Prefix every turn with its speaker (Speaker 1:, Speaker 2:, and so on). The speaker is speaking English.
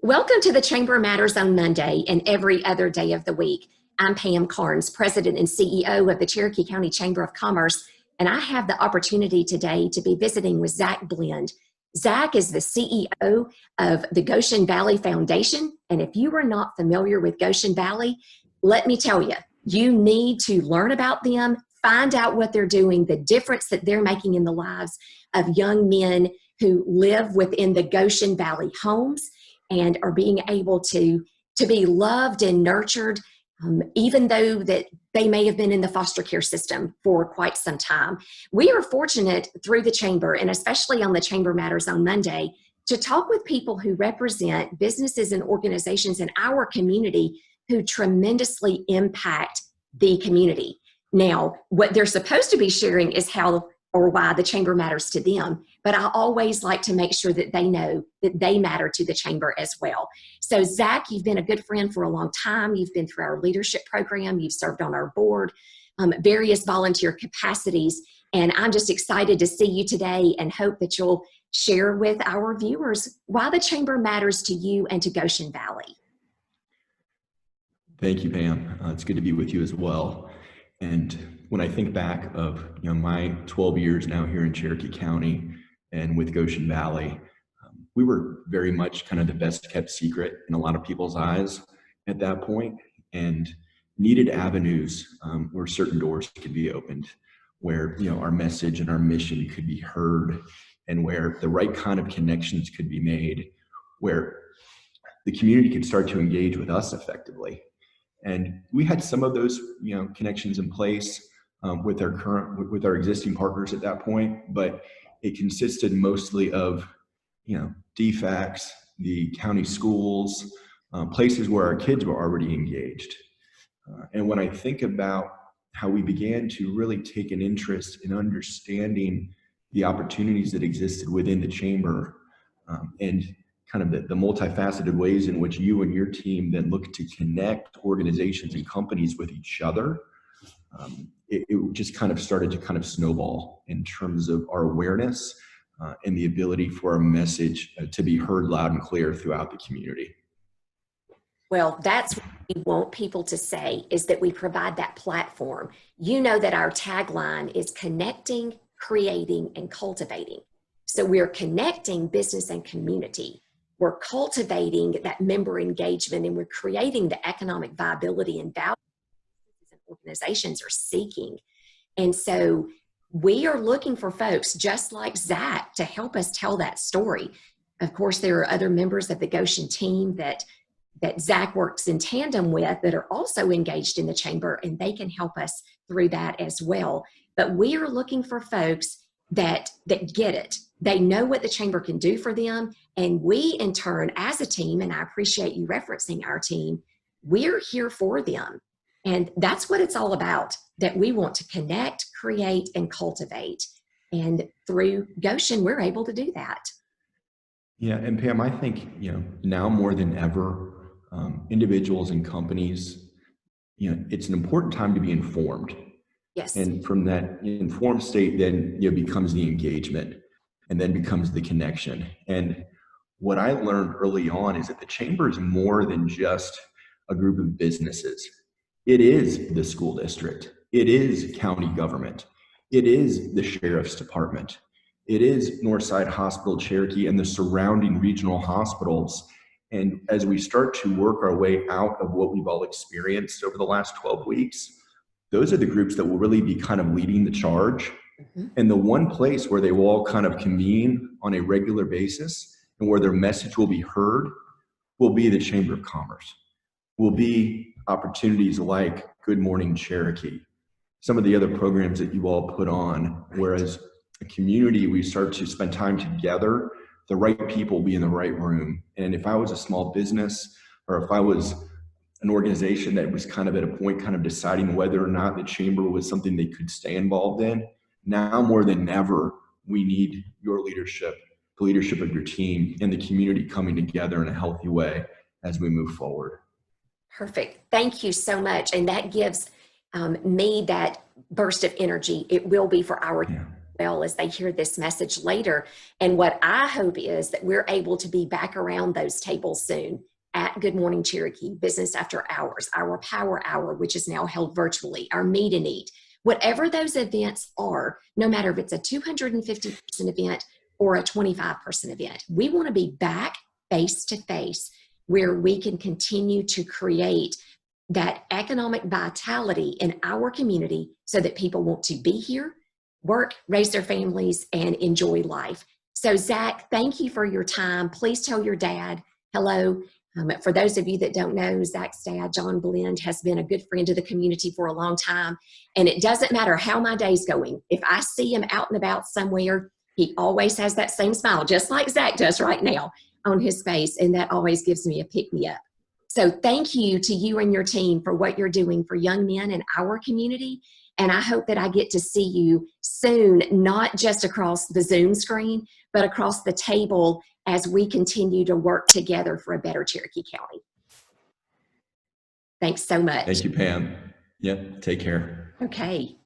Speaker 1: Welcome to the Chamber Matters on Monday and every other day of the week. I'm Pam Carnes, President and CEO of the Cherokee County Chamber of Commerce, and I have the opportunity today to be visiting with Zach Blend. Zach is the CEO of the Goshen Valley Foundation, and if you are not familiar with Goshen Valley, let me tell you, you need to learn about them, find out what they're doing, the difference that they're making in the lives of young men who live within the Goshen Valley homes and are being able to be loved and nurtured, even though that they may have been in the foster care system for quite some time. We are fortunate through the Chamber, and especially on the Chamber Matters on Monday, to talk with people who represent businesses and organizations in our community who tremendously impact the community. Now, what they're supposed to be sharing is how or why the Chamber matters to them, but I always like to make sure that they know that they matter to the Chamber as well. So Zach, you've been a good friend for a long time. You've been through our leadership program. You've served on our board, various volunteer capacities, and I'm just excited to see you today and hope that you'll share with our viewers why the Chamber matters to you and to Goshen Valley.
Speaker 2: Thank you, Pam. It's good to be with you as well. And when I think back of my 12 years now here in Cherokee County and with Goshen Valley, we were very much kind of the best kept secret in a lot of people's eyes at that point, and needed avenues where certain doors could be opened, where our message and our mission could be heard, and where the right kind of connections could be made, where the community could start to engage with us effectively. And we had some of those, connections in place with our existing partners at that point, but it consisted mostly of, DFACs, the county schools, places where our kids were already engaged. And when I think about how we began to really take an interest in understanding the opportunities that existed within the Chamber, and kind of the multifaceted ways in which you and your team then look to connect organizations and companies with each other, it just kind of started to kind of snowball in terms of our awareness and the ability for our message to be heard loud and clear throughout the community.
Speaker 1: Well, that's what we want people to say, is that we provide that platform. You know that our tagline is connecting, creating, and cultivating. So we're connecting business and community. We're cultivating that member engagement, and we're creating the economic viability and value that organizations are seeking. And so we are looking for folks just like Zach to help us tell that story. Of course, there are other members of the Goshen team that Zach works in tandem with that are also engaged in the Chamber, and they can help us through that as well. But we are looking for folks that get it. They know what the Chamber can do for them. And we, in turn, as a team, and I appreciate you referencing our team, we're here for them. And that's what it's all about, that we want to connect, create, and cultivate. And through Goshen, we're able to do that.
Speaker 2: Yeah, and Pam, I think, now more than ever, individuals and companies, it's an important time to be informed.
Speaker 1: Yes.
Speaker 2: And from that informed state, then becomes the engagement, and then becomes the connection. And what I learned early on is that the Chamber is more than just a group of businesses. It is the school district. It is county government. It is the sheriff's department. It is Northside Hospital Cherokee and the surrounding regional hospitals. And as we start to work our way out of what we've all experienced over the last 12 weeks, those are the groups that will really be kind of leading the charge. Mm-hmm. And the one place where they will all kind of convene on a regular basis and where their message will be heard will be the Chamber of Commerce, will be opportunities like Good Morning Cherokee, some of the other programs that you all put on, whereas a community, we start to spend time together, the right people will be in the right room. And if I was a small business, or if I was an organization that was kind of at a point kind of deciding whether or not the Chamber was something they could stay involved in, now more than ever, we need your leadership, the leadership of your team, and the community coming together in a healthy way as we move forward.
Speaker 1: Perfect. Thank you so much. And that gives me that burst of energy. It will be for our well as they hear this message later. And what I hope is that we're able to be back around those tables soon at Good Morning Cherokee, Business After Hours, our Power Hour, which is now held virtually, our Meet and Eat. Whatever those events are, no matter if it's a 250-person event or a 25-person event, we want to be back face to face where we can continue to create that economic vitality in our community so that people want to be here, work, raise their families, and enjoy life. So Zach, thank you for your time. Please tell your dad hello. For those of you that don't know, Zach's dad, John Blend, has been a good friend to the community for a long time. And it doesn't matter how my day's going. If I see him out and about somewhere, he always has that same smile, just like Zach does right now on his face. And that always gives me a pick-me-up. So thank you to you and your team for what you're doing for young men in our community. And I hope that I get to see you soon, not just across the Zoom screen, but across the table as we continue to work together for a better Cherokee County. Thanks so much.
Speaker 2: Thank you, Pam. Yep, take care.
Speaker 1: Okay.